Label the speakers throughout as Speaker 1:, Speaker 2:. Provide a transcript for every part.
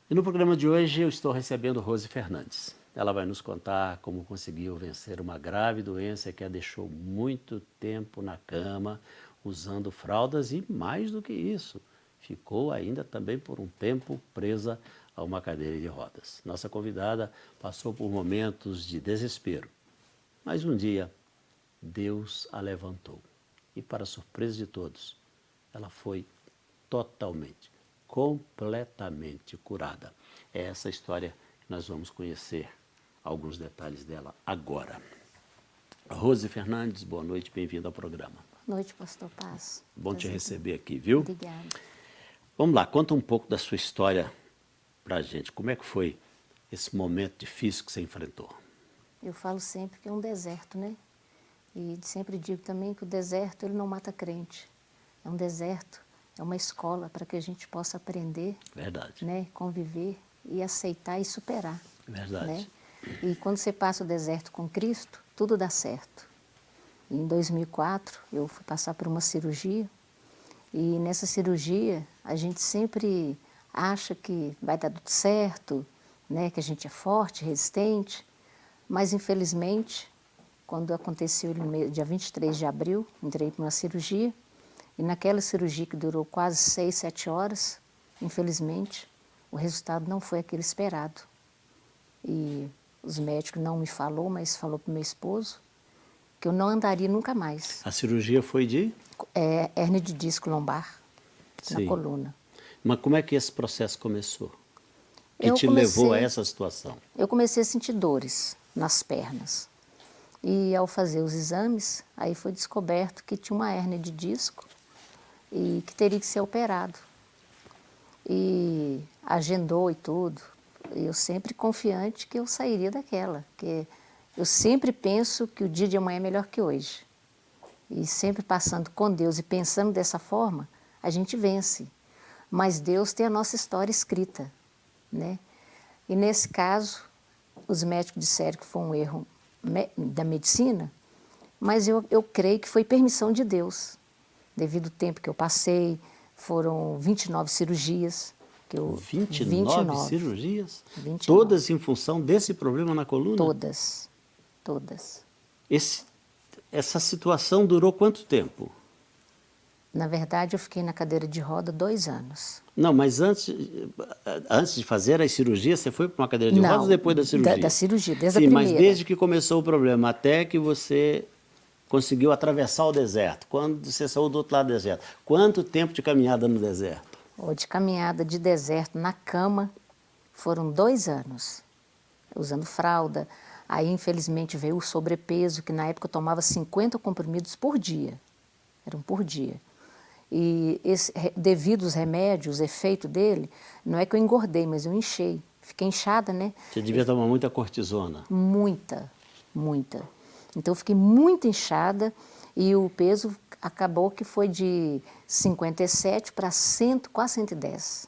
Speaker 1: E no programa de hoje eu estou recebendo Rose Fernandes. Ela vai nos contar como conseguiu vencer uma grave doença que a deixou muito tempo na cama, usando fraldas e, mais do que isso, ficou ainda também por um tempo presa a uma cadeira de rodas. Nossa convidada passou por momentos de desespero, mas um dia Deus a levantou e, para surpresa de todos, ela foi totalmente, completamente curada. É essa história que nós vamos conhecer alguns detalhes dela agora. Rose Fernandes, boa noite, bem-vinda ao programa.
Speaker 2: Boa noite, pastor Paz.
Speaker 1: Bom te receber aqui, viu?
Speaker 2: Obrigada.
Speaker 1: Vamos lá, conta um pouco da sua história pra gente. Como é que foi esse momento difícil que você enfrentou?
Speaker 2: Eu falo sempre que é um deserto, né? E sempre digo também que o deserto ele não mata crente. É um deserto, é uma escola para que a gente possa aprender,
Speaker 1: Verdade.
Speaker 2: né? Conviver e aceitar e superar.
Speaker 1: Verdade.
Speaker 2: Né? E quando você passa o deserto com Cristo, tudo dá certo. Em 2004, eu fui passar por uma cirurgia e nessa cirurgia a gente sempre acha que vai dar tudo certo, né? Que a gente é forte, resistente, mas infelizmente, quando aconteceu no dia 23 de abril, entrei para uma cirurgia e naquela cirurgia que durou quase 6, 7 horas, infelizmente, o resultado não foi aquele esperado. E os médicos não me falou, mas falou para o meu esposo que eu não andaria nunca mais.
Speaker 1: A cirurgia foi de?
Speaker 2: Hérnia de disco lombar na coluna.
Speaker 1: Mas como é que esse processo começou? Que
Speaker 2: Eu
Speaker 1: te levou a essa situação?
Speaker 2: Eu comecei a sentir dores nas pernas. E ao fazer os exames, aí foi descoberto que tinha uma hérnia de disco e que teria que ser operado. E agendou e tudo. E eu sempre confiante que eu sairia daquela, porque eu sempre penso que o dia de amanhã é melhor que hoje. E sempre passando com Deus e pensando dessa forma, a gente vence. Mas Deus tem a nossa história escrita, né? E nesse caso, os médicos disseram que foi um erro da medicina, mas eu creio que foi permissão de Deus. Devido ao tempo que eu passei, foram 29 cirurgias.
Speaker 1: 29 cirurgias?
Speaker 2: 29.
Speaker 1: Todas em função desse problema na coluna?
Speaker 2: Todas, todas.
Speaker 1: Essa situação durou quanto tempo?
Speaker 2: Na verdade, eu fiquei na cadeira de roda 2 anos.
Speaker 1: Não, mas antes de fazer as cirurgias, você foi para uma cadeira de rodas ou depois da cirurgia?
Speaker 2: Da cirurgia, desde a
Speaker 1: Sim,
Speaker 2: primeira.
Speaker 1: mas desde que começou o problema, até que você conseguiu atravessar o deserto, quando você saiu do outro lado do deserto, quanto tempo de caminhada no deserto?
Speaker 2: De caminhada de deserto na cama, foram 2 anos, usando fralda. Aí, infelizmente, veio o sobrepeso, que na época eu tomava 50 comprimidos por dia. Eram por dia. E devido aos remédios, o efeito dele, não é que eu engordei, mas eu inchei. Fiquei inchada, né?
Speaker 1: Você devia tomar muita cortisona.
Speaker 2: Muita, muita. Então, eu fiquei muito inchada e o peso acabou que foi de 57 para 100, quase 110.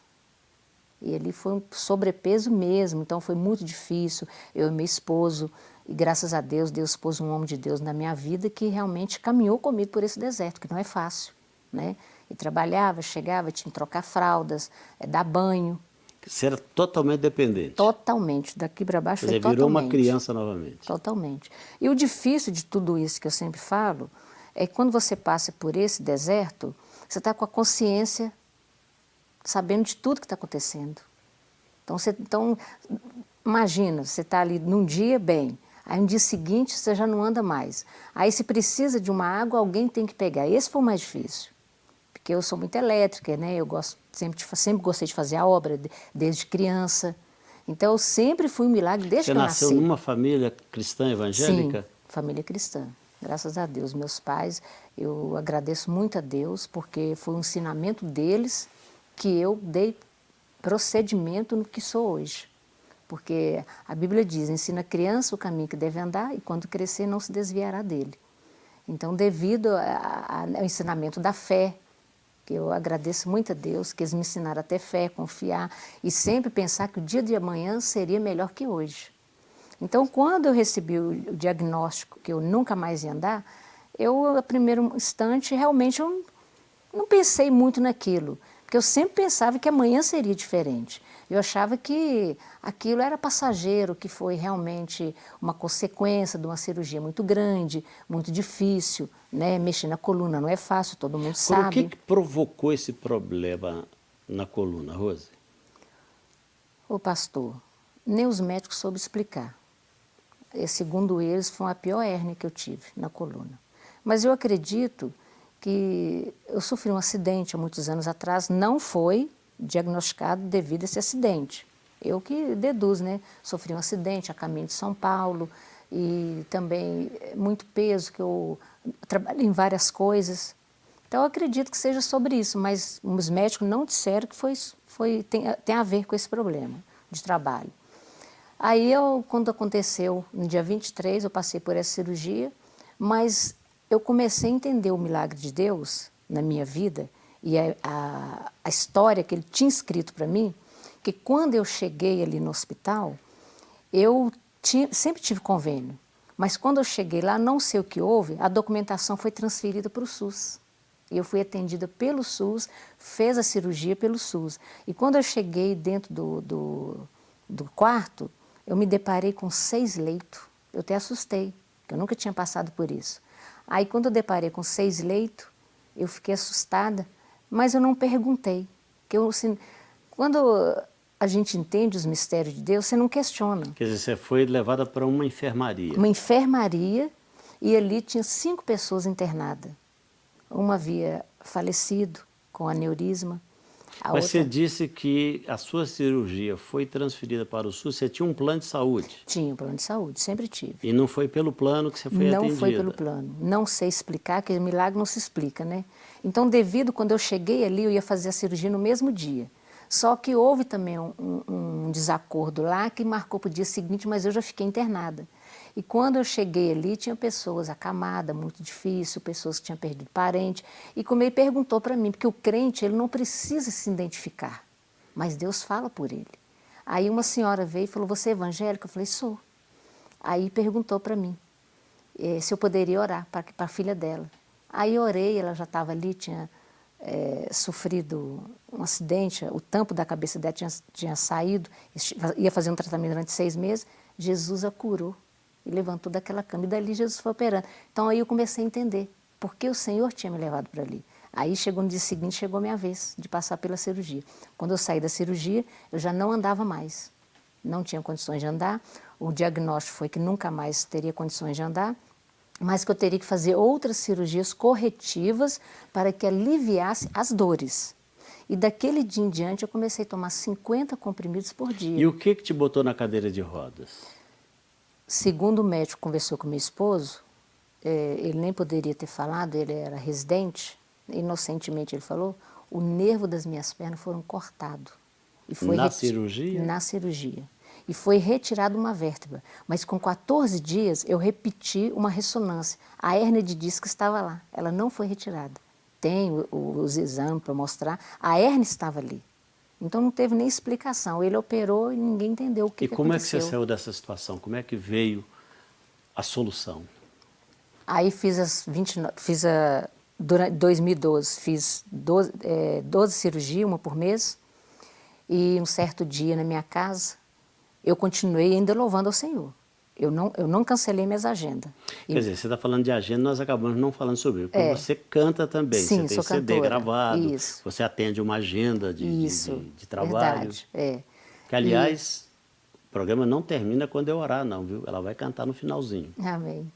Speaker 2: E ele foi um sobrepeso mesmo, então foi muito difícil. Eu e meu esposo, e graças a Deus, Deus pôs um homem de Deus na minha vida que realmente caminhou comigo por esse deserto, que não é fácil, né? E trabalhava, chegava, tinha que trocar fraldas, dar banho.
Speaker 1: Você era totalmente dependente?
Speaker 2: Totalmente, daqui para baixo foi totalmente.
Speaker 1: Virou uma criança novamente?
Speaker 2: Totalmente. E o difícil de tudo isso que eu sempre falo, é que quando você passa por esse deserto, você está com a consciência sabendo de tudo que está acontecendo. Então, imagina, você está ali num dia bem, aí no dia seguinte você já não anda mais. Aí se precisa de uma água, alguém tem que pegar. Esse foi o mais difícil, porque eu sou muito elétrica, né? Eu sempre gostei de fazer a obra, desde criança. Então eu sempre fui um milagre desde que eu nasci.
Speaker 1: Você nasceu numa família cristã evangélica?
Speaker 2: Sim, família cristã. Graças a Deus, meus pais, eu agradeço muito a Deus, porque foi um ensinamento deles que eu dei procedimento no que sou hoje. Porque a Bíblia diz, ensina a criança o caminho que deve andar e quando crescer não se desviará dele. Então, devido ao ensinamento da fé, que eu agradeço muito a Deus, que eles me ensinaram a ter fé, confiar e sempre pensar que o dia de amanhã seria melhor que hoje. Então, quando eu recebi o diagnóstico que eu nunca mais ia andar, eu, a primeiro instante, realmente eu não pensei muito naquilo, porque eu sempre pensava que amanhã seria diferente. Eu achava que aquilo era passageiro, que foi realmente uma consequência de uma cirurgia muito grande, muito difícil, né? Mexer na coluna não é fácil, todo mundo
Speaker 1: O
Speaker 2: sabe.
Speaker 1: que provocou esse problema na coluna, Rose?
Speaker 2: Ô pastor, nem os médicos soube explicar. Segundo eles, foi a pior hérnia que eu tive na coluna. Mas eu acredito que eu sofri um acidente há muitos anos atrás, não foi diagnosticado devido a esse acidente. Eu que deduzo, né? Sofri um acidente a caminho de São Paulo e também muito peso, que eu trabalhei em várias coisas. Então eu acredito que seja sobre isso, mas os médicos não disseram que tem a ver com esse problema de trabalho. Aí, quando aconteceu, no dia 23, eu passei por essa cirurgia, mas eu comecei a entender o milagre de Deus na minha vida e a história que Ele tinha escrito para mim, que quando eu cheguei ali no hospital, sempre tive convênio, mas quando eu cheguei lá, não sei o que houve, a documentação foi transferida para o SUS. E eu fui atendida pelo SUS, fez a cirurgia pelo SUS. E quando eu cheguei dentro do quarto, eu me deparei com 6 leitos. Eu até assustei, porque eu nunca tinha passado por isso. Aí, quando eu deparei com 6 leitos, eu fiquei assustada, mas eu não perguntei. Assim, quando a gente entende os mistérios de Deus, você não questiona.
Speaker 1: Quer dizer, você foi levada para uma enfermaria.
Speaker 2: Uma enfermaria, e ali tinha 5 pessoas internadas. Uma havia falecido com aneurisma.
Speaker 1: Mas você disse que a sua cirurgia foi transferida para o SUS, você tinha um plano de saúde?
Speaker 2: Tinha um plano de saúde, sempre tive.
Speaker 1: E não foi pelo plano que você foi atendida?
Speaker 2: Não foi pelo plano. Não sei explicar, que milagre não se explica, né? Então, quando eu cheguei ali, eu ia fazer a cirurgia no mesmo dia. Só que houve também um desacordo lá que marcou para o dia seguinte, mas eu já fiquei internada. E quando eu cheguei ali, tinha pessoas acamadas, muito difícil, pessoas que tinham perdido parente. E como ele perguntou para mim, porque o crente, ele não precisa se identificar, mas Deus fala por ele. Aí uma senhora veio e falou, você é evangélica? Eu falei, sou. Aí perguntou para mim se eu poderia orar para a filha dela. Aí orei, ela já estava ali, tinha sofrido um acidente, o tampo da cabeça dela tinha saído, ia fazer um tratamento durante 6 meses, Jesus a curou e levantou daquela cama, e dali Jesus foi operando. Então aí eu comecei a entender por que o Senhor tinha me levado para ali. Aí no dia seguinte, chegou a minha vez de passar pela cirurgia. Quando eu saí da cirurgia, eu já não andava mais, não tinha condições de andar, o diagnóstico foi que nunca mais teria condições de andar, mas que eu teria que fazer outras cirurgias corretivas para que aliviasse as dores. E daquele dia em diante eu comecei a tomar 50 comprimidos por dia.
Speaker 1: E o que te botou na cadeira de rodas?
Speaker 2: Segundo o médico que conversou com meu esposo, ele nem poderia ter falado, ele era residente, inocentemente ele falou, o nervo das minhas pernas foram cortados. E foi
Speaker 1: na cirurgia?
Speaker 2: Na cirurgia. E foi retirada uma vértebra. Mas com 14 dias eu repeti uma ressonância. A hérnia de disco estava lá, ela não foi retirada. Tem os exames para mostrar, a hérnia estava ali. Então não teve nem explicação. Ele operou e ninguém entendeu o que aconteceu.
Speaker 1: E como é que você saiu dessa situação? Como é que veio a solução?
Speaker 2: Aí durante 2012, fiz 12 cirurgias, uma por mês. E um certo dia na minha casa, eu continuei ainda louvando ao Senhor. Eu não cancelei minhas agendas.
Speaker 1: Quer dizer, você está falando de agenda, nós acabamos não falando sobre isso. Porque você canta também,
Speaker 2: Sim,
Speaker 1: você tem
Speaker 2: sou
Speaker 1: CD
Speaker 2: cantora.
Speaker 1: gravado,
Speaker 2: Isso.
Speaker 1: Você atende uma agenda de trabalho.
Speaker 2: Verdade, é.
Speaker 1: Que, aliás, o programa não termina quando eu orar, não, viu? Ela vai cantar no finalzinho.
Speaker 2: Amém.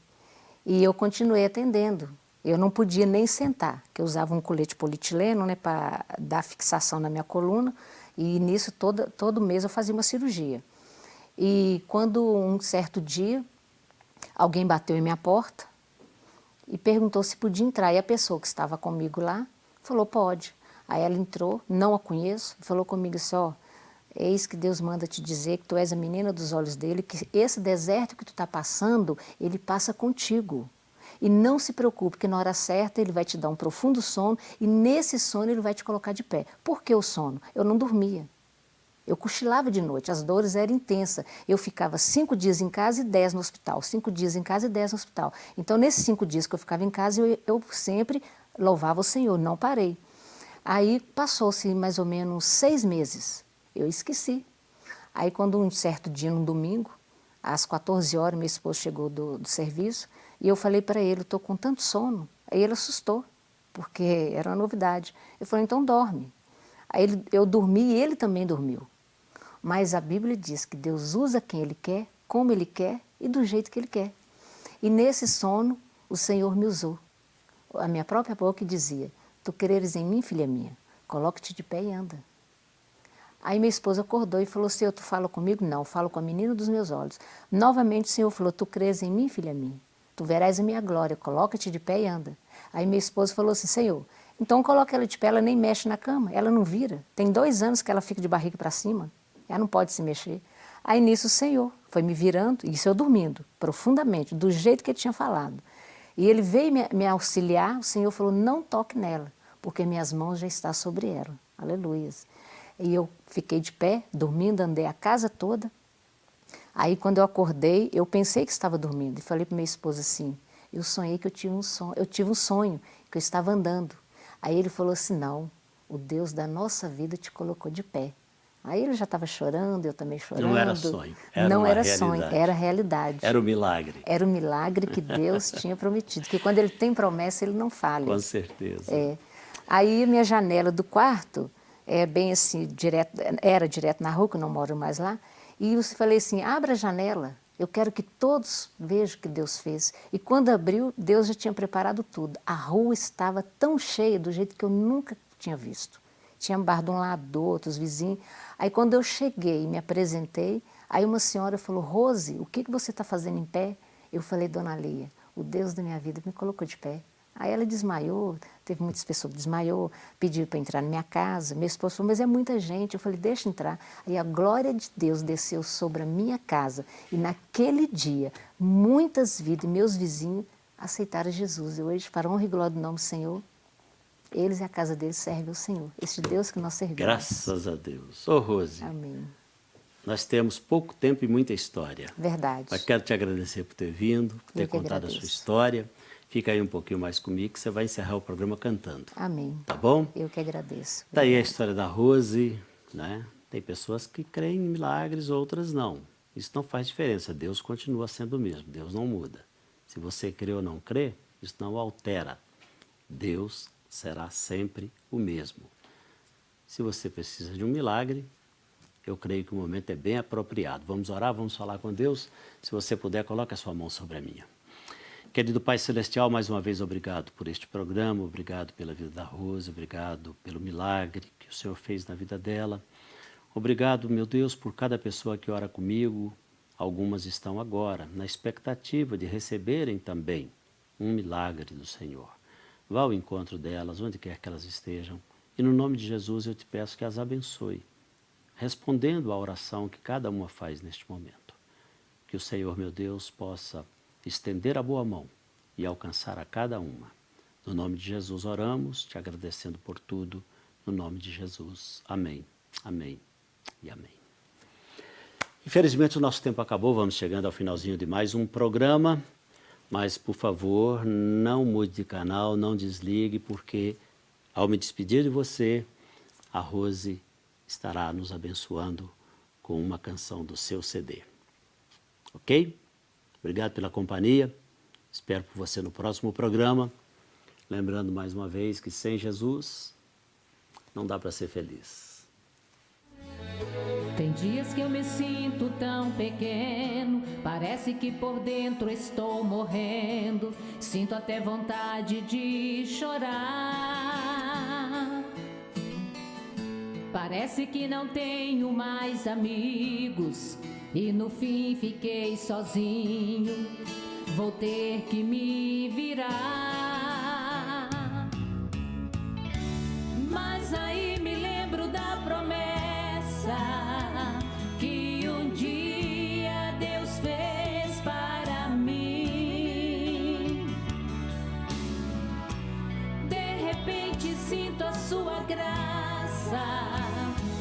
Speaker 2: E eu continuei atendendo. Eu não podia nem sentar, porque eu usava um colete polietileno, né, para dar fixação na minha coluna, e nisso todo mês eu fazia uma cirurgia. E quando um certo dia, alguém bateu em minha porta e perguntou se podia entrar. E a pessoa que estava comigo lá falou, pode. Aí ela entrou, não a conheço, falou comigo assim, ó, eis que Deus manda te dizer que tu és a menina dos olhos dele, que esse deserto que tu está passando, ele passa contigo. E não se preocupe, que na hora certa ele vai te dar um profundo sono e nesse sono ele vai te colocar de pé. Por que o sono? Eu não dormia. Eu cochilava de noite, as dores eram intensas. Eu ficava 5 dias em casa e 10 no hospital, 5 dias em casa e 10 no hospital. Então, nesses 5 dias que eu ficava em casa, eu sempre louvava o Senhor, não parei. Aí passou-se mais ou menos 6 meses. Eu esqueci. Aí quando um certo dia, num domingo, às 14 horas, meu esposo chegou do serviço e eu falei para ele, estou com tanto sono. Aí ele assustou, porque era uma novidade. Eu falei, então dorme. Aí eu dormi e ele também dormiu. Mas a Bíblia diz que Deus usa quem Ele quer, como Ele quer e do jeito que Ele quer. E nesse sono, o Senhor me usou. A minha própria boca dizia, tu creres em mim, filha minha, coloque-te de pé e anda. Aí minha esposa acordou e falou, Senhor, tu fala comigo? Não, falo com a menina dos meus olhos. Novamente o Senhor falou, tu creres em mim, filha minha, tu verás a minha glória, coloca-te de pé e anda. Aí minha esposa falou assim, Senhor, então coloca ela de pé, ela nem mexe na cama, ela não vira. Tem 2 anos que ela fica de barriga para cima, ela não pode se mexer. Aí nisso o Senhor foi me virando, isso eu dormindo, profundamente, do jeito que ele tinha falado. E ele veio me auxiliar, o Senhor falou, não toque nela, porque minhas mãos já estão sobre ela. Aleluias. E eu fiquei de pé, dormindo, andei a casa toda. Aí quando eu acordei, eu pensei que estava dormindo e falei para minha esposa assim, eu sonhei que eu tive um sonho, que eu estava andando. Aí ele falou assim, não, o Deus da nossa vida te colocou de pé. Aí ele já estava chorando, eu também chorando.
Speaker 1: Não era sonho, era
Speaker 2: Não
Speaker 1: uma
Speaker 2: era
Speaker 1: realidade.
Speaker 2: sonho, era realidade.
Speaker 1: Era um milagre.
Speaker 2: Era o milagre que Deus tinha prometido, que quando Ele tem promessa, Ele não falha.
Speaker 1: Com certeza.
Speaker 2: É. Aí minha janela do quarto, bem assim, era direto na rua, que eu não moro mais lá, e eu falei assim, abra a janela, eu quero que todos vejam o que Deus fez. E quando abriu, Deus já tinha preparado tudo. A rua estava tão cheia, do jeito que eu nunca tinha visto. Tinha bar de um lado, do outro, os vizinhos. Aí quando eu cheguei e me apresentei, aí uma senhora falou, Rose, o que você está fazendo em pé? Eu falei, Dona Leia, o Deus da minha vida me colocou de pé. Aí ela desmaiou, teve muitas pessoas que desmaiou, pediu para entrar na minha casa. Meu esposo falou, mas é muita gente. Eu falei, deixa entrar. Aí a glória de Deus desceu sobre a minha casa. E naquele dia, muitas vidas e meus vizinhos aceitaram Jesus. E hoje, para a honra e glória do nome do Senhor, eles e a casa deles servem ao Senhor. Esse Deus que nós servimos.
Speaker 1: Graças a Deus. Ô, Rose,
Speaker 2: Amém.
Speaker 1: nós temos pouco tempo e muita história.
Speaker 2: Verdade.
Speaker 1: Mas quero te agradecer por ter vindo, por ter contado a sua história. Fica aí um pouquinho mais comigo, que você vai encerrar o programa cantando.
Speaker 2: Amém.
Speaker 1: Tá bom?
Speaker 2: Eu que agradeço.
Speaker 1: Daí a história da Rose, né? Tem pessoas que creem em milagres, outras não. Isso não faz diferença. Deus continua sendo o mesmo. Deus não muda. Se você crê ou não crê, isso não altera. Deus será sempre o mesmo. Se você precisa de um milagre, eu creio que o momento é bem apropriado. Vamos orar, vamos falar com Deus. Se você puder, coloque a sua mão sobre a minha. Querido Pai Celestial, mais uma vez obrigado por este programa, obrigado pela vida da Rose, obrigado pelo milagre que o Senhor fez na vida dela. Obrigado, meu Deus, por cada pessoa que ora comigo. Algumas estão agora na expectativa de receberem também um milagre do Senhor. Vá ao encontro delas, onde quer que elas estejam, e no nome de Jesus eu te peço que as abençoe, respondendo à oração que cada uma faz neste momento. Que o Senhor, meu Deus, possa estender a boa mão e alcançar a cada uma. No nome de Jesus oramos, te agradecendo por tudo, no nome de Jesus. Amém, amém e amém. Infelizmente o nosso tempo acabou, vamos chegando ao finalzinho de mais um programa, mas por favor não mude de canal, não desligue, porque ao me despedir de você, a Rose estará nos abençoando com uma canção do seu CD. Ok? Obrigado pela companhia, espero por você no próximo programa. Lembrando mais uma vez que sem Jesus não dá para ser feliz.
Speaker 3: Tem dias que eu me sinto tão pequeno, parece que por dentro estou morrendo, sinto até vontade de chorar. Parece que não tenho mais amigos e no fim fiquei sozinho, vou ter que me virar. Mas aí me lembro da promessa que um dia Deus fez para mim. De repente sinto a sua graça,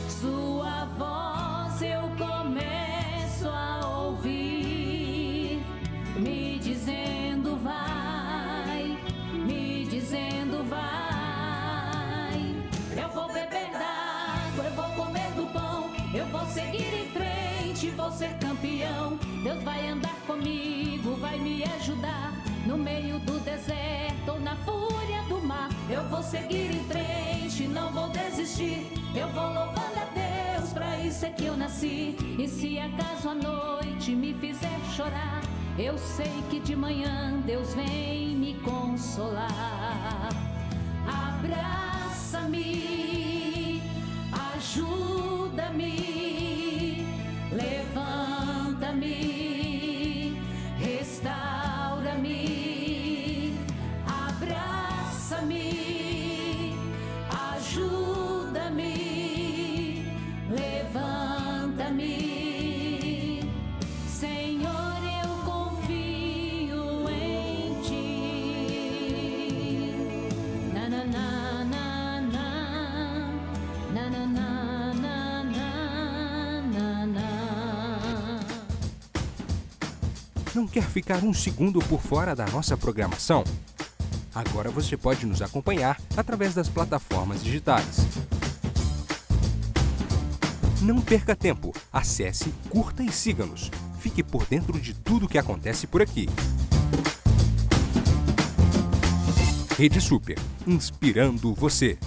Speaker 3: sua voz eu começo a ouvir, me dizendo vai, ser campeão. Deus vai andar comigo, vai me ajudar. No meio do deserto ou na fúria do mar, eu vou seguir em frente, não vou desistir. Eu vou louvando a Deus, pra isso é que eu nasci. E se acaso a noite me fizer chorar, eu sei que de manhã Deus vem me consolar. Abraça-me, ajuda-me, levanta-me, restaura-me. Abraça-me, ajuda-me, levanta-me. Senhor, eu confio em ti. Na na na na na, na na na na na na.
Speaker 4: Não quer ficar um segundo por fora da nossa programação? Agora você pode nos acompanhar através das plataformas digitais. Não perca tempo. Acesse, curta e siga-nos. Fique por dentro de tudo que acontece por aqui. Rede Super, inspirando você.